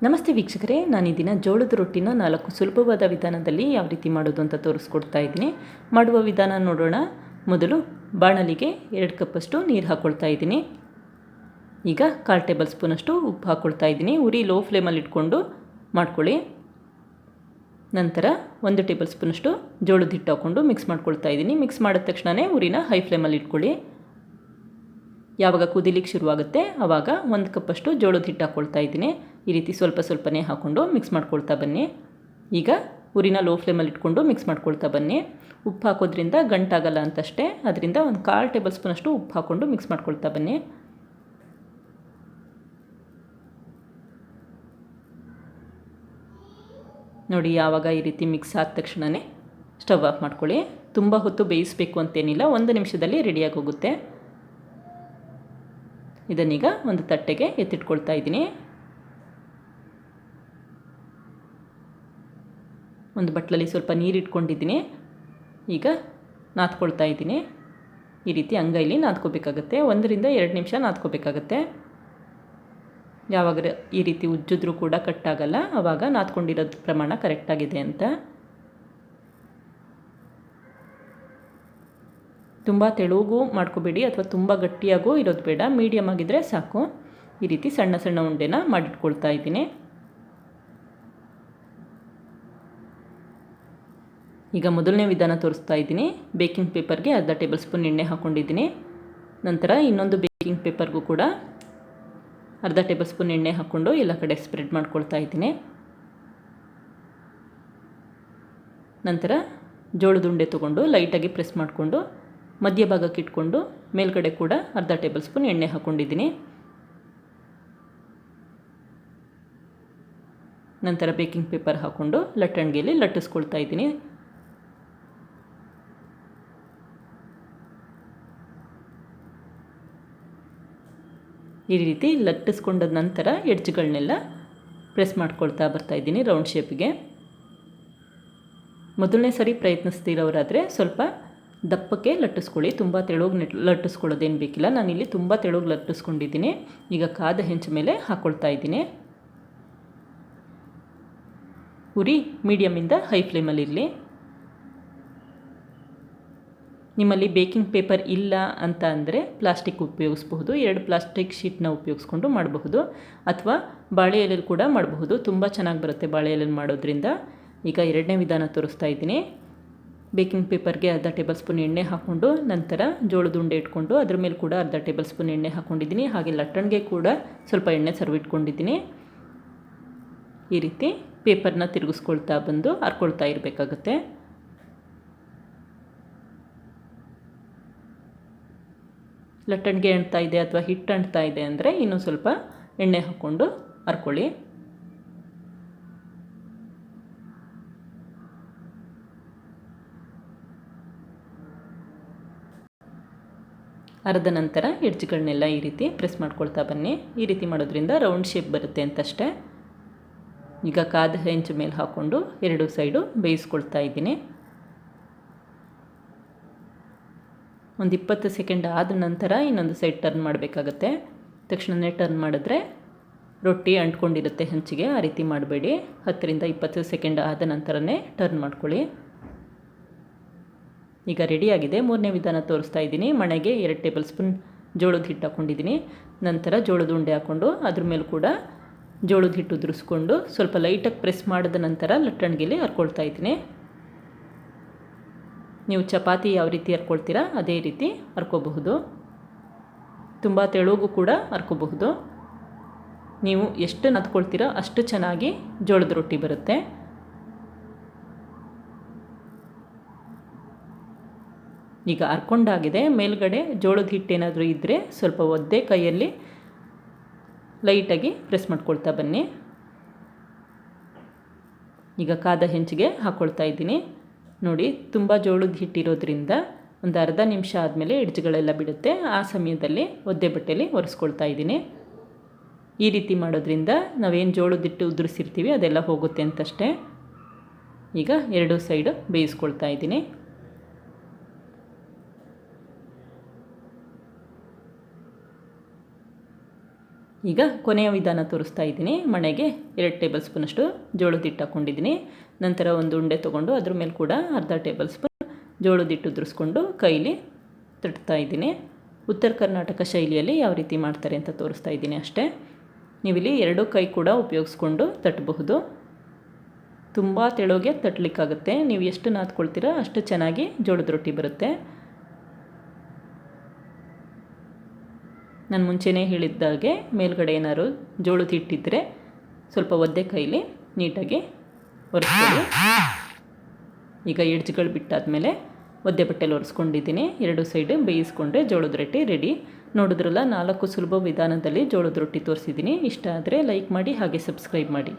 ನಮಸ್ತೆ ವೀಕ್ಷಕರೇ, ನಾನು ಈ ದಿನ ಜೋಳದ ರೊಟ್ಟಿನ 4 ಸುಲಭವಾದ ವಿಧಾನದಲ್ಲಿ ಯಾವ ರೀತಿ ಮಾಡೋದು ಅಂತ ತೋರಿಸ್ಕೊಡ್ತಾ ಇದ್ದೀನಿ. ಮಾಡುವ ವಿಧಾನ ನೋಡೋಣ. ಮೊದಲು ಬಾಣಲಿಗೆ 2 ಕಪ್ಪಷ್ಟು ನೀರು ಹಾಕ್ಕೊಳ್ತಾ ಇದ್ದೀನಿ. ಈಗ 1/4 ಟೇಬಲ್ ಸ್ಪೂನಷ್ಟು ಉಪ್ಪು ಹಾಕ್ಕೊಳ್ತಾ ಇದ್ದೀನಿ. ಉರಿ ಲೋ ಫ್ಲೇಮಲ್ಲಿ ಇಟ್ಕೊಂಡು ಮಾಡ್ಕೊಳ್ಳಿ. ನಂತರ 1 ಟೇಬಲ್ ಸ್ಪೂನಷ್ಟು ಜೋಳದ ಹಿಟ್ಟು ಹಾಕ್ಕೊಂಡು ಮಿಕ್ಸ್ ಮಾಡ್ಕೊಳ್ತಾ ಇದ್ದೀನಿ. ಮಿಕ್ಸ್ ಮಾಡಿದ ತಕ್ಷಣವೇ ಉರಿನ ಹೈ ಫ್ಲೇಮಲ್ಲಿ ಇಟ್ಕೊಳ್ಳಿ. ಯಾವಾಗ ಕುದಿಲಿಕ್ಕೆ ಶುರುವಾಗುತ್ತೆ ಆವಾಗ 1 ಕಪ್ಪಷ್ಟು ಜೋಳದ ಹಿಟ್ಟು ಹಾಕ್ಕೊಳ್ತಾ ಇದ್ದೀನಿ. ಈ ರೀತಿ ಸ್ವಲ್ಪ ಸ್ವಲ್ಪನೇ ಹಾಕ್ಕೊಂಡು ಮಿಕ್ಸ್ ಮಾಡ್ಕೊಳ್ತಾ ಬನ್ನಿ. ಈಗ ಉರಿನ ಲೋ ಫ್ಲೇಮಲ್ಲಿ ಇಟ್ಕೊಂಡು ಮಿಕ್ಸ್ ಮಾಡ್ಕೊಳ್ತಾ ಬನ್ನಿ. ಉಪ್ಪು ಹಾಕೋದ್ರಿಂದ ಗಂಟಾಗಲ್ಲ ಅಂತಷ್ಟೇ, ಅದರಿಂದ 1/4 ಟೇಬಲ್ ಸ್ಪೂನಷ್ಟು ಉಪ್ಪು ಹಾಕ್ಕೊಂಡು ಮಿಕ್ಸ್ ಮಾಡ್ಕೊಳ್ತಾ ಬನ್ನಿ. ನೋಡಿ, ಯಾವಾಗ ಈ ರೀತಿ ಮಿಕ್ಸ್ ಆದ ತಕ್ಷಣವೇ ಸ್ಟವ್ ಆಫ್ ಮಾಡ್ಕೊಳ್ಳಿ. ತುಂಬ ಹೊತ್ತು ಬೇಯಿಸಬೇಕು ಅಂತೇನಿಲ್ಲ, 1 ನಿಮಿಷದಲ್ಲಿ ರೆಡಿಯಾಗಿ ಹೋಗುತ್ತೆ. ಇದನ್ನೀಗ ಒಂದು ತಟ್ಟೆಗೆ ಎತ್ತಿಟ್ಕೊಳ್ತಾ ಇದ್ದೀನಿ. ಒಂದು ಬಟ್ಲಲ್ಲಿ ಸ್ವಲ್ಪ ನೀರು ಇಟ್ಕೊಂಡಿದ್ದೀನಿ. ಈಗ ನಾದ್ಕೊಳ್ತಾ ಇದ್ದೀನಿ. ಈ ರೀತಿ ಅಂಗೈಲಿ ನಾದ್ಕೋಬೇಕಾಗತ್ತೆ. 1 ರಿಂದ 2 ನಿಮಿಷ ನಾದ್ಕೋಬೇಕಾಗತ್ತೆ. ಯಾವಾಗ ಈ ರೀತಿ ಉಜ್ಜಿದ್ರೂ ಕೂಡ ಕಟ್ಟಾಗಲ್ಲ, ಆವಾಗ ನಾದ್ಕೊಂಡಿರೋದು ಪ್ರಮಾಣ ಕರೆಕ್ಟಾಗಿದೆ ಅಂತ. ತುಂಬ ತೆಳುಗೂ ಮಾಡ್ಕೋಬೇಡಿ ಅಥವಾ ತುಂಬ ಗಟ್ಟಿಯಾಗೂ ಇರೋದು ಬೇಡ, ಮೀಡಿಯಮ್ ಆಗಿದ್ದರೆ ಸಾಕು. ಈ ರೀತಿ ಸಣ್ಣ ಸಣ್ಣ ಉಂಡೆನ ಮಾಡಿಟ್ಕೊಳ್ತಾ ಇದ್ದೀನಿ. ಈಗ ಮೊದಲನೇ ವಿಧಾನ ತೋರಿಸ್ತಾ ಇದ್ದೀನಿ. ಬೇಕಿಂಗ್ ಪೇಪರ್ಗೆ ಅರ್ಧ ಟೇಬಲ್ ಸ್ಪೂನ್ ಎಣ್ಣೆ ಹಾಕ್ಕೊಂಡಿದ್ದೀನಿ. ನಂತರ ಇನ್ನೊಂದು ಬೇಕಿಂಗ್ ಪೇಪರ್ಗೂ ಕೂಡ ಅರ್ಧ ಟೇಬಲ್ ಸ್ಪೂನ್ ಎಣ್ಣೆ ಹಾಕ್ಕೊಂಡು ಎಲ್ಲ ಕಡೆ ಸ್ಪ್ರೆಡ್ ಮಾಡ್ಕೊಳ್ತಾ ಇದ್ದೀನಿ. ನಂತರ ಜೋಳದ ಉಂಡೆ ತೊಗೊಂಡು ಲೈಟಾಗಿ ಪ್ರೆಸ್ ಮಾಡಿಕೊಂಡು ಮಧ್ಯಭಾಗಕ್ಕೆ ಇಟ್ಕೊಂಡು ಮೇಲ್ಗಡೆ ಕೂಡ ಅರ್ಧ ಟೇಬಲ್ ಸ್ಪೂನ್ ಎಣ್ಣೆ ಹಾಕ್ಕೊಂಡಿದ್ದೀನಿ. ನಂತರ ಬೇಕಿಂಗ್ ಪೇಪರ್ ಹಾಕ್ಕೊಂಡು ಲಟ್ಟಣಿಗೆಯಲ್ಲಿ ಲಟ್ಟಿಸ್ಕೊಳ್ತಾ ಇದ್ದೀನಿ. ಈ ರೀತಿ ಲಟ್ಟಿಸ್ಕೊಂಡ ನಂತರ ಎಡ್ಜ್ಗಳನ್ನೆಲ್ಲ ಪ್ರೆಸ್ ಮಾಡ್ಕೊಳ್ತಾ ಬರ್ತಾಯಿದ್ದೀನಿ ರೌಂಡ್ ಶೇಪಿಗೆ. ಮೊದಲನೇ ಸರಿ ಪ್ರಯತ್ನಿಸ್ತಿರೋರಾದರೆ ಸ್ವಲ್ಪ ದಪ್ಪಕ್ಕೆ ಲಟ್ಟಿಸ್ಕೊಳ್ಳಿ, ತುಂಬ ತೆಳುಗೆ ಲಟ್ಟಿಸ್ಕೊಳ್ಳೋದೇನು ಬೇಕಿಲ್ಲ. ನಾನಿಲ್ಲಿ ತುಂಬ ತೆಳುಗೆ ಲಟ್ಟಿಸ್ಕೊಂಡಿದ್ದೀನಿ. ಈಗ ಕಾದ ಹೆಂಚು ಮೇಲೆ ಹಾಕ್ಕೊಳ್ತಾ ಇದ್ದೀನಿ. ಉರಿ ಮೀಡಿಯಮಿಂದ ಹೈ ಫ್ಲೇಮಲ್ಲಿರಲಿ. ನಿಮ್ಮಲ್ಲಿ ಬೇಕಿಂಗ್ ಪೇಪರ್ ಇಲ್ಲ ಅಂತ ಅಂದರೆ ಪ್ಲಾಸ್ಟಿಕ್ ಉಪಯೋಗಿಸ್ಬಹುದು. 2 ಪ್ಲಾಸ್ಟಿಕ್ ಶೀಟ್ನ ಉಪಯೋಗಿಸ್ಕೊಂಡು ಮಾಡಬಹುದು, ಅಥವಾ ಬಾಳೆ ಎಲೆಯಲ್ಲಿ ಕೂಡ ಮಾಡಬಹುದು. ತುಂಬ ಚೆನ್ನಾಗಿ ಬರುತ್ತೆ ಬಾಳೆ ಎಲೆಯಲ್ಲಿ ಮಾಡೋದ್ರಿಂದ. ಈಗ ಎರಡನೇ ವಿಧಾನ ತೋರಿಸ್ತಾ ಇದ್ದೀನಿ. ಬೇಕಿಂಗ್ ಪೇಪರ್ಗೆ ಅರ್ಧ ಟೇಬಲ್ ಸ್ಪೂನ್ ಎಣ್ಣೆ ಹಾಕ್ಕೊಂಡು ನಂತರ ಜೋಳದ ಉಂಡೆ ಇಟ್ಕೊಂಡು ಅದ್ರ ಮೇಲೆ ಕೂಡ ಅರ್ಧ ಟೇಬಲ್ ಸ್ಪೂನ್ ಎಣ್ಣೆ ಹಾಕ್ಕೊಂಡಿದ್ದೀನಿ. ಹಾಗೆ ಲಟ್ಟಣಿಗೆ ಕೂಡ ಸ್ವಲ್ಪ ಎಣ್ಣೆ ಸರ್ವಿಟ್ಕೊಂಡಿದ್ದೀನಿ. ಈ ರೀತಿ ಪೇಪರ್ನ ತಿರುಗಿಸ್ಕೊಳ್ತಾ ಬಂದು ಹರ್ಕೊಳ್ತಾ ಇರಬೇಕಾಗುತ್ತೆ. ಲಟ್ಟಣಿಗೆ ಅಂಟ್ತಾ ಇದೆ ಅಥವಾ ಹಿಟ್ಟು ಅಂಟ್ತಾ ಇದೆ ಅಂದರೆ ಇನ್ನೂ ಸ್ವಲ್ಪ ಎಣ್ಣೆ ಹಾಕ್ಕೊಂಡು ಹರ್ಕೊಳ್ಳಿ. ಅರ್ಧ ನಂತರ ಎಡ್ಜ್ಗಳನ್ನೆಲ್ಲ ಈ ರೀತಿ ಪ್ರೆಸ್ ಮಾಡ್ಕೊಳ್ತಾ ಬನ್ನಿ. ಈ ರೀತಿ ಮಾಡೋದ್ರಿಂದ ರೌಂಡ್ ಶೇಪ್ ಬರುತ್ತೆ ಅಂತಷ್ಟೇ. ಈಗ ಕಾದ ಹೆಂಚು ಮೇಲೆ ಹಾಕ್ಕೊಂಡು 2 ಸೈಡು ಬೇಯಿಸ್ಕೊಳ್ತಾ ಇದ್ದೀನಿ. ಒಂದು 20 ಸೆಕೆಂಡ್ ಆದ ನಂತರ ಇನ್ನೊಂದು ಸೈಡ್ ಟರ್ನ್ ಮಾಡಬೇಕಾಗತ್ತೆ. ತಕ್ಷಣವೇ ಟರ್ನ್ ಮಾಡಿದ್ರೆ ರೊಟ್ಟಿ ಅಂಟ್ಕೊಂಡಿರುತ್ತೆ ಹಂಚಿಗೆ. ಆ ರೀತಿ ಮಾಡಬೇಡಿ. 10 ರಿಂದ 20 ಸೆಕೆಂಡ್ ಆದ ನಂತರನೇ ಟರ್ನ್ ಮಾಡ್ಕೊಳ್ಳಿ. ಈಗ ರೆಡಿಯಾಗಿದೆ. ಮೂರನೇ ವಿಧಾನ ತೋರಿಸ್ತಾ ಇದ್ದೀನಿ. ಮಣೆಗೆ 2 ಟೇಬಲ್ ಸ್ಪೂನ್ ಜೋಳದ ಹಿಟ್ಟು ಹಾಕ್ಕೊಂಡಿದ್ದೀನಿ. ನಂತರ ಜೋಳದ ಉಂಡೆ ಹಾಕ್ಕೊಂಡು ಅದ್ರ ಮೇಲೆ ಕೂಡ ಜೋಳದ ಹಿಟ್ಟು ಉದುರಿಸ್ಕೊಂಡು ಸ್ವಲ್ಪ ಲೈಟಾಗಿ ಪ್ರೆಸ್ ಮಾಡಿದ ನಂತರ ಲಟ್ಟಣಿಗೆಯಲ್ಲಿ ಹರ್ಕೊಳ್ತಾ ಇದ್ದೀನಿ. ನೀವು ಚಪಾತಿ ಯಾವ ರೀತಿ ಹರ್ಕೊಳ್ತೀರಾ ಅದೇ ರೀತಿ ಹರ್ಕೋಬಹುದು. ತುಂಬ ತೆಳುಗೂ ಕೂಡ ಹರ್ಕೋಬಹುದು. ನೀವು ಎಷ್ಟು ನಾದ್ಕೊಳ್ತೀರೋ ಅಷ್ಟು ಚೆನ್ನಾಗಿ ಜೋಳದ ರೊಟ್ಟಿ ಬರುತ್ತೆ. ಈಗ ಹರ್ಕೊಂಡಾಗಿದೆ. ಮೇಲ್ಗಡೆ ಜೋಳದ ಹಿಟ್ಟೇನಾದರೂ ಇದ್ದರೆ ಸ್ವಲ್ಪ ಒದ್ದೆ ಕೈಯಲ್ಲಿ ಲೈಟಾಗಿ ಪ್ರೆಸ್ ಮಾಡ್ಕೊಳ್ತಾ ಬನ್ನಿ. ಈಗ ಕಾದ ಹೆಂಚಿಗೆ ಹಾಕ್ಕೊಳ್ತಾ ಇದ್ದೀನಿ. ನೋಡಿ, ತುಂಬ ಜೋಳದ ಹಿಟ್ಟಿರೋದ್ರಿಂದ ಒಂದು ಅರ್ಧ ನಿಮಿಷ ಆದಮೇಲೆ ಎಡ್ಜ್ಗಳೆಲ್ಲ ಬಿಡುತ್ತೆ. ಆ ಸಮಯದಲ್ಲಿ ಒದ್ದೆ ಬಟ್ಟೆಯಲ್ಲಿ ಒರೆಸ್ಕೊಳ್ತಾ ಇದ್ದೀನಿ. ಈ ರೀತಿ ಮಾಡೋದ್ರಿಂದ ನಾವೇನು ಜೋಳದ ಹಿಟ್ಟು ಉದುರಿಸಿರ್ತೀವಿ ಅದೆಲ್ಲ ಹೋಗುತ್ತೆ ಅಂತಷ್ಟೇ. ಈಗ 2 ಸೈಡು ಬೇಯಿಸ್ಕೊಳ್ತಾ ಇದ್ದೀನಿ. ಈಗ ಕೊನೆಯ ವಿಧಾನ ತೋರಿಸ್ತಾ ಇದ್ದೀನಿ. ಮಣೆಗೆ 2 ಟೇಬಲ್ ಸ್ಪೂನಷ್ಟು ಜೋಳದ ಹಿಟ್ಟು ಹಾಕ್ಕೊಂಡಿದ್ದೀನಿ. ನಂತರ ಒಂದು ಉಂಡೆ ತೊಗೊಂಡು ಅದ್ರ ಮೇಲೆ ಕೂಡ ಅರ್ಧ ಟೇಬಲ್ ಸ್ಪೂನ್ ಜೋಳದ ಹಿಟ್ಟು ಉದುರಿಸ್ಕೊಂಡು ಕೈಲಿ ತಟ್ತಾ ಇದ್ದೀನಿ. ಉತ್ತರ ಕರ್ನಾಟಕ ಶೈಲಿಯಲ್ಲಿ ಯಾವ ರೀತಿ ಮಾಡ್ತಾರೆ ಅಂತ ತೋರಿಸ್ತಾ ಇದ್ದೀನಿ ಅಷ್ಟೇ. ನೀವಿಲ್ಲಿ 2 ಕೈ ಕೂಡ ಉಪಯೋಗಿಸ್ಕೊಂಡು ತಟ್ಟಬಹುದು. ತುಂಬ ತೆಳುಗೆ ತಟ್ಟಲಿಕ್ಕಾಗುತ್ತೆ. ನೀವು ಎಷ್ಟು ನಾದ್ಕೊಳ್ತೀರಾ ಅಷ್ಟು ಚೆನ್ನಾಗಿ ಜೋಳದ ರೊಟ್ಟಿ ಬರುತ್ತೆ. ನಾನು ಮುಂಚೆನೇ ಹೇಳಿದ್ದಾಗೆ ಮೇಲ್ಗಡೆ ಏನಾದ್ರು ಜೋಳದ ಹಿಟ್ಟಿದ್ದರೆ ಸ್ವಲ್ಪ ಒದ್ದೆ ಕೈಲಿ ನೀಟಾಗಿ ಒರೆಸ್ಕೊಳ್ಳಿ. ಈಗ ಎಡ್ಜ್ಗಳು ಬಿಟ್ಟಾದಮೇಲೆ ಒದ್ದೆ ಬಟ್ಟೆಲಿ ಒರೆಸ್ಕೊಂಡಿದ್ದೀನಿ. 2 ಸೈಡು ಬೇಯಿಸ್ಕೊಂಡ್ರೆ ಜೋಳದ ರೊಟ್ಟಿ ರೆಡಿ. ನೋಡಿದ್ರಲ್ಲ 4 ಸುಲಭ ವಿಧಾನದಲ್ಲಿ ಜೋಳದ ರೊಟ್ಟಿ ತೋರಿಸಿದ್ದೀನಿ. ಇಷ್ಟ ಆದರೆ ಲೈಕ್ ಮಾಡಿ, ಹಾಗೆ ಸಬ್ಸ್ಕ್ರೈಬ್ ಮಾಡಿ.